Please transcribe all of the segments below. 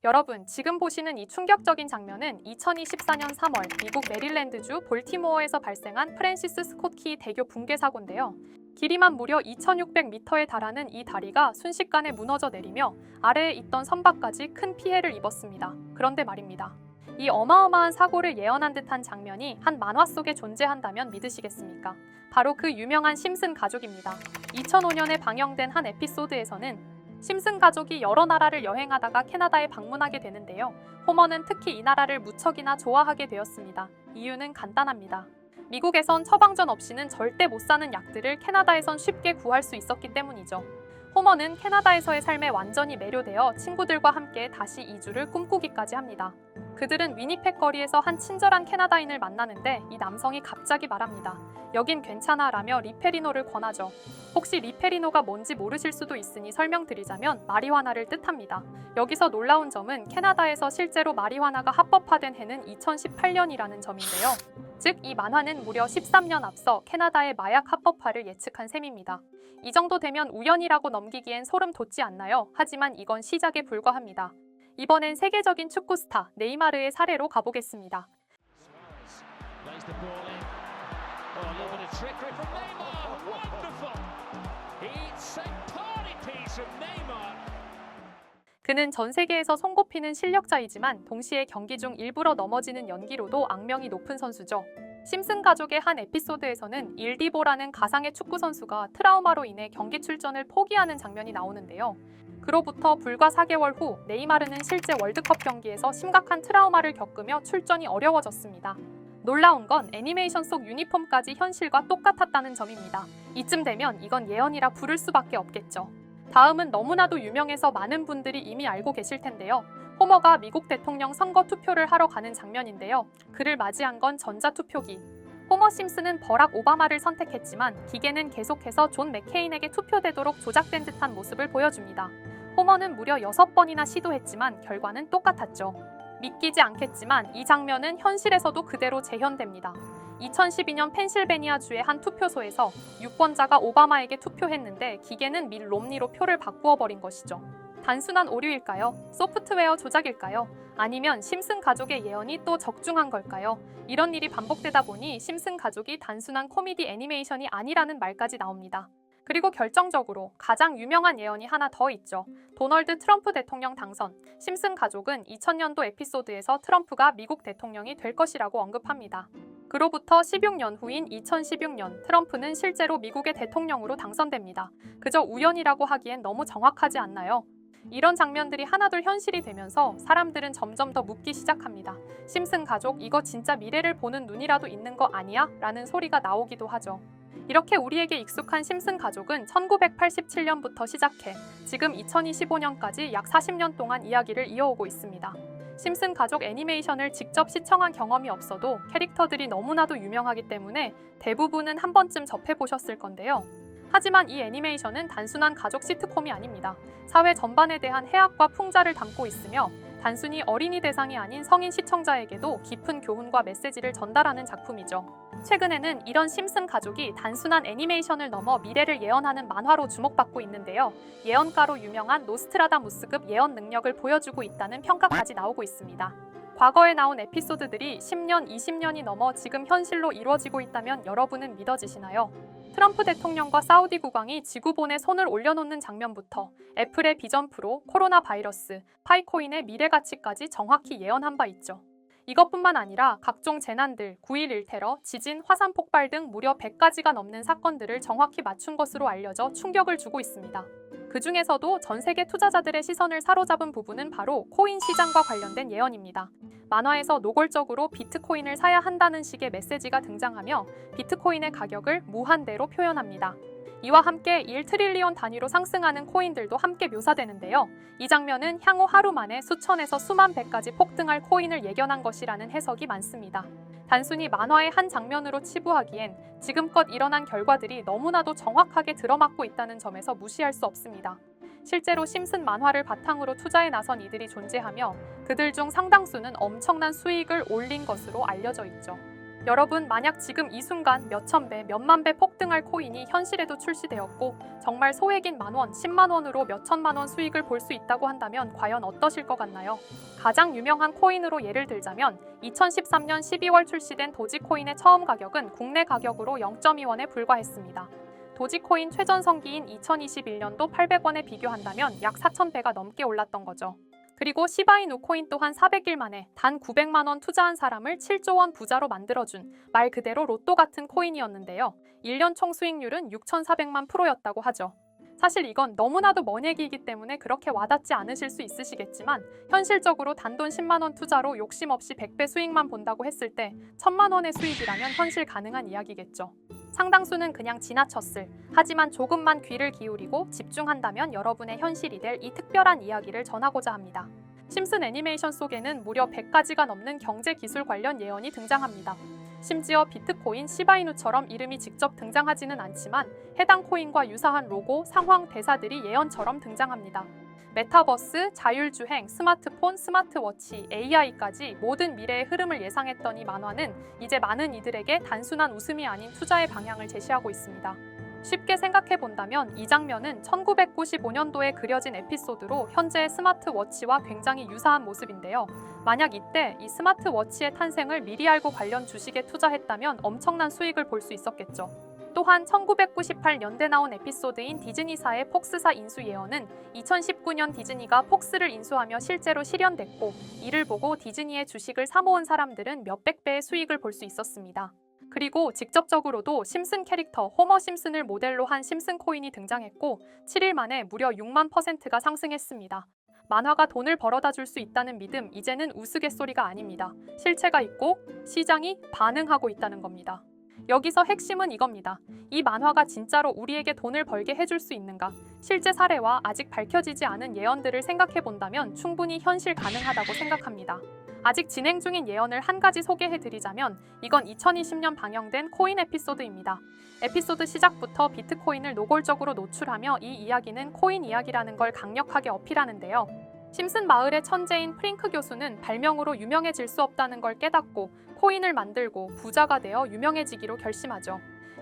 여러분, 지금 보시는 이 충격적인 장면은 2024년 3월 미국 메릴랜드주 볼티모어에서 발생한 프랜시스 스콧 키 대교 붕괴 사고인데요. 길이만 무려 2,600m에 달하는 이 다리가 순식간에 무너져 내리며 아래에 있던 선박까지 큰 피해를 입었습니다. 그런데 말입니다. 이 어마어마한 사고를 예언한 듯한 장면이 한 만화 속에 존재한다면 믿으시겠습니까? 바로 그 유명한 심슨 가족입니다. 2005년에 방영된 한 에피소드에서는 심슨 가족이 여러 나라를 여행하다가 캐나다에 방문하게 되는데요. 호머는 특히 이 나라를 무척이나 좋아하게 되었습니다. 이유는 간단합니다. 미국에선 처방전 없이는 절대 못 사는 약들을 캐나다에선 쉽게 구할 수 있었기 때문이죠. 호머는 캐나다에서의 삶에 완전히 매료되어 친구들과 함께 다시 이주를 꿈꾸기까지 합니다. 그들은 위니펙 거리에서 한 친절한 캐나다인을 만나는데 이 남성이 갑자기 말합니다. 여긴 괜찮아 라며 리페리노를 권하죠. 혹시 리페리노가 뭔지 모르실 수도 있으니 설명드리자면 마리화나를 뜻합니다. 여기서 놀라운 점은 캐나다에서 실제로 마리화나가 합법화된 해는 2018년이라는 점인데요. 즉, 이 만화는 무려 13년 앞서 캐나다의 마약 합법화를 예측한 셈입니다. 이 정도 되면 우연이라고 넘기기엔 소름 돋지 않나요? 하지만 이건 시작에 불과합니다. 이번엔 세계적인 축구 스타 네이마르의 사례로 가보겠습니다. 그는 전 세계에서 손꼽히는 실력자이지만 동시에 경기 중 일부러 넘어지는 연기로도 악명이 높은 선수죠. 심슨 가족의 한 에피소드에서는 일디보라는 가상의 축구 선수가 트라우마로 인해 경기 출전을 포기하는 장면이 나오는데요. 그로부터 불과 4개월 후 네이마르는 실제 월드컵 경기에서 심각한 트라우마를 겪으며 출전이 어려워졌습니다. 놀라운 건 애니메이션 속 유니폼까지 현실과 똑같았다는 점입니다. 이쯤 되면 이건 예언이라 부를 수밖에 없겠죠. 다음은 너무나도 유명해서 많은 분들이 이미 알고 계실 텐데요. 호머가 미국 대통령 선거 투표를 하러 가는 장면인데요. 그를 맞이한 건 전자투표기. 호머 심슨은 버락 오바마를 선택했지만 기계는 계속해서 존 맥케인에게 투표되도록 조작된 듯한 모습을 보여줍니다. 호머는 무려 6번이나 시도했지만 결과는 똑같았죠. 믿기지 않겠지만 이 장면은 현실에서도 그대로 재현됩니다. 2012년 펜실베니아주의 한 투표소에서 유권자가 오바마에게 투표했는데 기계는 밋 롬니로 표를 바꾸어 버린 것이죠. 단순한 오류일까요? 소프트웨어 조작일까요? 아니면 심슨 가족의 예언이 또 적중한 걸까요? 이런 일이 반복되다 보니 심슨 가족이 단순한 코미디 애니메이션이 아니라는 말까지 나옵니다. 그리고 결정적으로 가장 유명한 예언이 하나 더 있죠. 도널드 트럼프 대통령 당선. 심슨 가족은 2000년도 에피소드에서 트럼프가 미국 대통령이 될 것이라고 언급합니다. 그로부터 16년 후인 2016년 트럼프는 실제로 미국의 대통령으로 당선됩니다. 그저 우연이라고 하기엔 너무 정확하지 않나요? 이런 장면들이 하나둘 현실이 되면서 사람들은 점점 더 묻기 시작합니다. 심슨 가족, 이거 진짜 미래를 보는 눈이라도 있는 거 아니야? 라는 소리가 나오기도 하죠. 이렇게 우리에게 익숙한 심슨 가족은 1987년부터 시작해 지금 2025년까지 약 40년 동안 이야기를 이어오고 있습니다. 심슨 가족 애니메이션을 직접 시청한 경험이 없어도 캐릭터들이 너무나도 유명하기 때문에 대부분은 한 번쯤 접해보셨을 건데요. 하지만 이 애니메이션은 단순한 가족 시트콤이 아닙니다. 사회 전반에 대한 해악과 풍자를 담고 있으며 단순히 어린이 대상이 아닌 성인 시청자에게도 깊은 교훈과 메시지를 전달하는 작품이죠. 최근에는 이런 심슨 가족이 단순한 애니메이션을 넘어 미래를 예언하는 만화로 주목받고 있는데요. 예언가로 유명한 노스트라다무스급 예언 능력을 보여주고 있다는 평가까지 나오고 있습니다. 과거에 나온 에피소드들이 10년, 20년이 넘어 지금 현실로 이루어지고 있다면 여러분은 믿어지시나요? 트럼프 대통령과 사우디 국왕이 지구본에 손을 올려놓는 장면부터 애플의 비전 프로, 코로나 바이러스, 파이코인의 미래 가치까지 정확히 예언한 바 있죠. 이것뿐만 아니라 각종 재난들, 9.11 테러, 지진, 화산 폭발 등 무려 100가지가 넘는 사건들을 정확히 맞춘 것으로 알려져 충격을 주고 있습니다. 그 중에서도 전 세계 투자자들의 시선을 사로잡은 부분은 바로 코인 시장과 관련된 예언입니다. 만화에서 노골적으로 비트코인을 사야 한다는 식의 메시지가 등장하며 비트코인의 가격을 무한대로 표현합니다. 이와 함께 1트릴리온 단위로 상승하는 코인들도 함께 묘사되는데요. 이 장면은 향후 하루 만에 수천에서 수만 배까지 폭등할 코인을 예견한 것이라는 해석이 많습니다. 단순히 만화의 한 장면으로 치부하기엔 지금껏 일어난 결과들이 너무나도 정확하게 들어맞고 있다는 점에서 무시할 수 없습니다. 실제로 심슨 만화를 바탕으로 투자에 나선 이들이 존재하며 그들 중 상당수는 엄청난 수익을 올린 것으로 알려져 있죠. 여러분, 만약 지금 이 순간 몇천 배, 몇만 배 폭등할 코인이 현실에도 출시되었고 정말 소액인 만원, 10만 원으로 몇천만 원 수익을 볼 수 있다고 한다면 과연 어떠실 것 같나요? 가장 유명한 코인으로 예를 들자면 2013년 12월 출시된 도지코인의 처음 가격은 국내 가격으로 0.2원에 불과했습니다. 도지코인 최전성기인 2021년도 800원에 비교한다면 약 4,000배가 넘게 올랐던 거죠. 그리고 시바이누 코인 또한 400일 만에 단 900만 원 투자한 사람을 7조 원 부자로 만들어준 말 그대로 로또 같은 코인이었는데요. 1년 총 수익률은 6,400만 %였다고 하죠. 사실 이건 너무나도 먼 얘기이기 때문에 그렇게 와닿지 않으실 수 있으시겠지만 현실적으로 단돈 10만 원 투자로 욕심 없이 100배 수익만 본다고 했을 때 1,000만 원의 수익이라면 현실 가능한 이야기겠죠. 상당수는 그냥 지나쳤을, 하지만 조금만 귀를 기울이고 집중한다면 여러분의 현실이 될 이 특별한 이야기를 전하고자 합니다. 심슨 애니메이션 속에는 무려 100가지가 넘는 경제 기술 관련 예언이 등장합니다. 심지어 비트코인, 시바이누처럼 이름이 직접 등장하지는 않지만 해당 코인과 유사한 로고, 상황, 대사들이 예언처럼 등장합니다. 메타버스, 자율주행, 스마트폰, 스마트워치, AI까지 모든 미래의 흐름을 예상했던 이 만화는 이제 많은 이들에게 단순한 웃음이 아닌 투자의 방향을 제시하고 있습니다. 쉽게 생각해 본다면 이 장면은 1995년도에 그려진 에피소드로 현재의 스마트워치와 굉장히 유사한 모습인데요. 만약 이때 이 스마트워치의 탄생을 미리 알고 관련 주식에 투자했다면 엄청난 수익을 볼 수 있었겠죠. 또한 1998년대 나온 에피소드인 디즈니사의 폭스사 인수 예언은 2019년 디즈니가 폭스를 인수하며 실제로 실현됐고, 이를 보고 디즈니의 주식을 사모은 사람들은 몇백 배의 수익을 볼 수 있었습니다. 그리고 직접적으로도 심슨 캐릭터 호머 심슨을 모델로 한 심슨 코인이 등장했고 7일 만에 무려 6만 %가 상승했습니다. 만화가 돈을 벌어다 줄 수 있다는 믿음, 이제는 우스갯소리가 아닙니다. 실체가 있고 시장이 반응하고 있다는 겁니다. 여기서 핵심은 이겁니다. 이 만화가 진짜로 우리에게 돈을 벌게 해줄 수 있는가? 실제 사례와 아직 밝혀지지 않은 예언들을 생각해 본다면 충분히 현실 가능하다고 생각합니다. 아직 진행 중인 예언을 한 가지 소개해 드리자면 이건 2020년 방영된 코인 에피소드입니다. 에피소드 시작부터 비트코인을 노골적으로 노출하며 이 이야기는 코인 이야기라는 걸 강력하게 어필하는데요. 심슨 마을의 천재인 프링크 교수는 발명으로 유명해질 수 없다는 걸 깨닫고 코인을 만들고 부자가 되어 유명해지기로 결심하죠.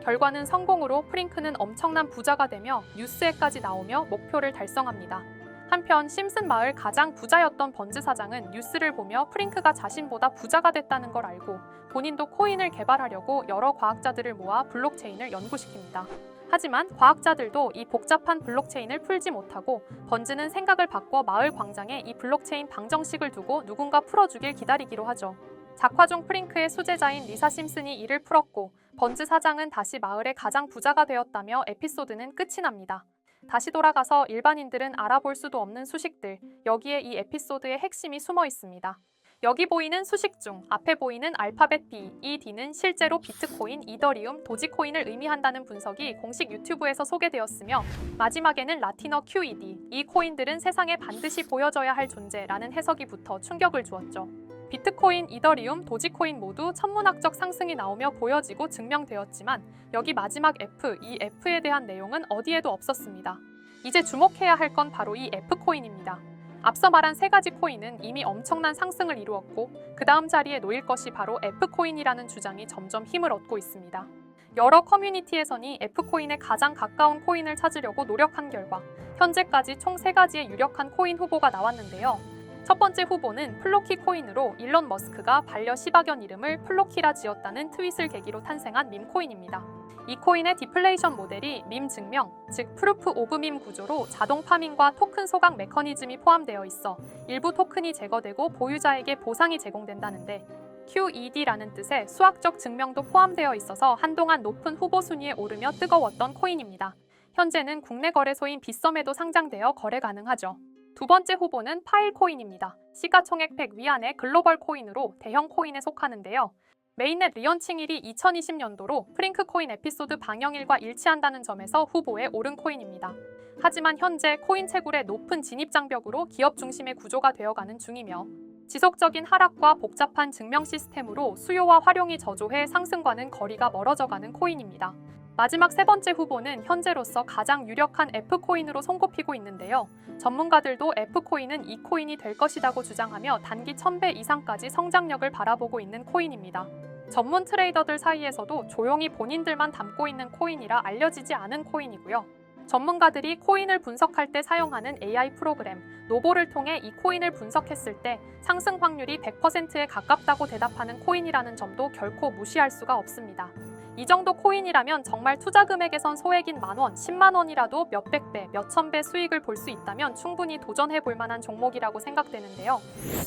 결과는 성공으로 프링크는 엄청난 부자가 되며 뉴스에까지 나오며 목표를 달성합니다. 한편 심슨 마을 가장 부자였던 번즈 사장은 뉴스를 보며 프링크가 자신보다 부자가 됐다는 걸 알고 본인도 코인을 개발하려고 여러 과학자들을 모아 블록체인을 연구시킵니다. 하지만 과학자들도 이 복잡한 블록체인을 풀지 못하고 번즈는 생각을 바꿔 마을 광장에 이 블록체인 방정식을 두고 누군가 풀어주길 기다리기로 하죠. 작화 중 프링크의 수제자인 리사 심슨이 이를 풀었고 번즈 사장은 다시 마을의 가장 부자가 되었다며 에피소드는 끝이 납니다. 다시 돌아가서 일반인들은 알아볼 수도 없는 수식들, 여기에 이 에피소드의 핵심이 숨어 있습니다. 여기 보이는 수식 중 앞에 보이는 알파벳 B, 이 D는 실제로 비트코인, 이더리움, 도지코인을 의미한다는 분석이 공식 유튜브에서 소개되었으며 마지막에는 라틴어 QED, 이 코인들은 세상에 반드시 보여져야 할 존재라는 해석이 붙어 충격을 주었죠. 비트코인, 이더리움, 도지코인 모두 천문학적 상승이 나오며 보여지고 증명되었지만 여기 마지막 F, 이 F에 대한 내용은 어디에도 없었습니다. 이제 주목해야 할 건 바로 이 F코인입니다. 앞서 말한 세 가지 코인은 이미 엄청난 상승을 이루었고 그 다음 자리에 놓일 것이 바로 F코인이라는 주장이 점점 힘을 얻고 있습니다. 여러 커뮤니티에서는 F코인에 가장 가까운 코인을 찾으려고 노력한 결과 현재까지 총 3가지의 유력한 코인 후보가 나왔는데요. 첫 번째 후보는 플로키 코인으로 일론 머스크가 반려 시바견 이름을 플로키라 지었다는 트윗을 계기로 탄생한 밈코인입니다. 이 코인의 디플레이션 모델이 밈 증명, 즉 프루프 오브 밈 구조로 자동 파밍과 토큰 소각 메커니즘이 포함되어 있어 일부 토큰이 제거되고 보유자에게 보상이 제공된다는데 QED라는 뜻의 수학적 증명도 포함되어 있어서 한동안 높은 후보 순위에 오르며 뜨거웠던 코인입니다. 현재는 국내 거래소인 빗썸에도 상장되어 거래 가능하죠. 두 번째 후보는 파일코인입니다. 시가총액 100 위안의 글로벌 코인으로 대형 코인에 속하는데요. 메인넷 리언칭일이 2020년도로 프링크 코인 에피소드 방영일과 일치한다는 점에서 후보에 오른 코인입니다. 하지만 현재 코인 채굴의 높은 진입 장벽으로 기업 중심의 구조가 되어가는 중이며 지속적인 하락과 복잡한 증명 시스템으로 수요와 활용이 저조해 상승과는 거리가 멀어져가는 코인입니다. 마지막 세 번째 후보는 현재로서 가장 유력한 F코인으로 손꼽히고 있는데요. 전문가들도 F코인은 이 코인이 될 것이라고 주장하며 단기 1000배 이상까지 성장력을 바라보고 있는 코인입니다. 전문 트레이더들 사이에서도 조용히 본인들만 담고 있는 코인이라 알려지지 않은 코인이고요. 전문가들이 코인을 분석할 때 사용하는 AI 프로그램 노보를 통해 이 코인을 분석했을 때 상승 확률이 100%에 가깝다고 대답하는 코인이라는 점도 결코 무시할 수가 없습니다. 이 정도 코인이라면 정말 투자 금액에선 소액인 만원, 10만 원이라도 몇백 배, 몇천 배 수익을 볼 수 있다면 충분히 도전해 볼 만한 종목이라고 생각되는데요.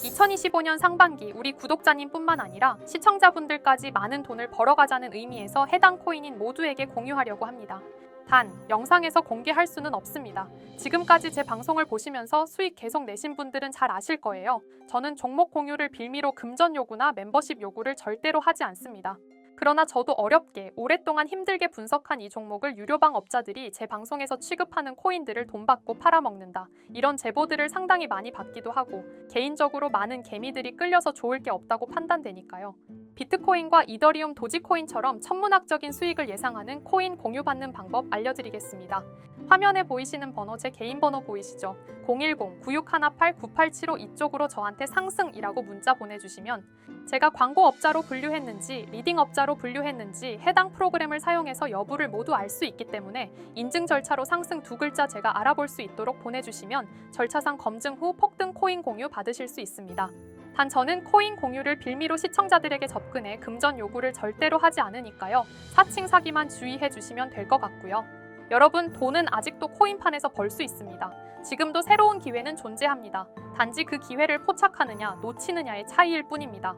2025년 상반기 우리 구독자님뿐만 아니라 시청자분들까지 많은 돈을 벌어가자는 의미에서 해당 코인인 모두에게 공유하려고 합니다. 단, 영상에서 공개할 수는 없습니다. 지금까지 제 방송을 보시면서 수익 계속 내신 분들은 잘 아실 거예요. 저는 종목 공유를 빌미로 금전 요구나 멤버십 요구를 절대로 하지 않습니다. 그러나 저도 어렵게 오랫동안 힘들게 분석한 이 종목을 유료방 업자들이 제 방송에서 취급하는 코인들을 돈 받고 팔아먹는다. 이런 제보들을 상당히 많이 받기도 하고 개인적으로 많은 개미들이 끌려서 좋을 게 없다고 판단되니까요. 비트코인과 이더리움 도지코인처럼 천문학적인 수익을 예상하는 코인 공유받는 방법 알려드리겠습니다. 화면에 보이시는 번호 제 개인 번호 보이시죠? 010-9618-9875 이쪽으로 저한테 상승이라고 문자 보내주시면 제가 광고업자로 분류했는지 리딩업자로 분류했는지 해당 프로그램을 사용해서 여부를 모두 알 수 있기 때문에 인증 절차로 상승 두 글자 제가 알아볼 수 있도록 보내주시면 절차상 검증 후 폭등 코인 공유 받으실 수 있습니다. 단 저는 코인 공유를 빌미로 시청자들에게 접근해 금전 요구를 절대로 하지 않으니까요. 사칭 사기만 주의해 주시면 될 것 같고요. 여러분, 돈은 아직도 코인판에서 벌 수 있습니다. 지금도 새로운 기회는 존재합니다. 단지 그 기회를 포착하느냐 놓치느냐의 차이일 뿐입니다.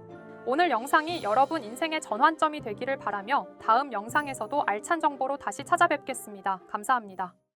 오늘 영상이 여러분 인생의 전환점이 되기를 바라며 다음 영상에서도 알찬 정보로 다시 찾아뵙겠습니다. 감사합니다.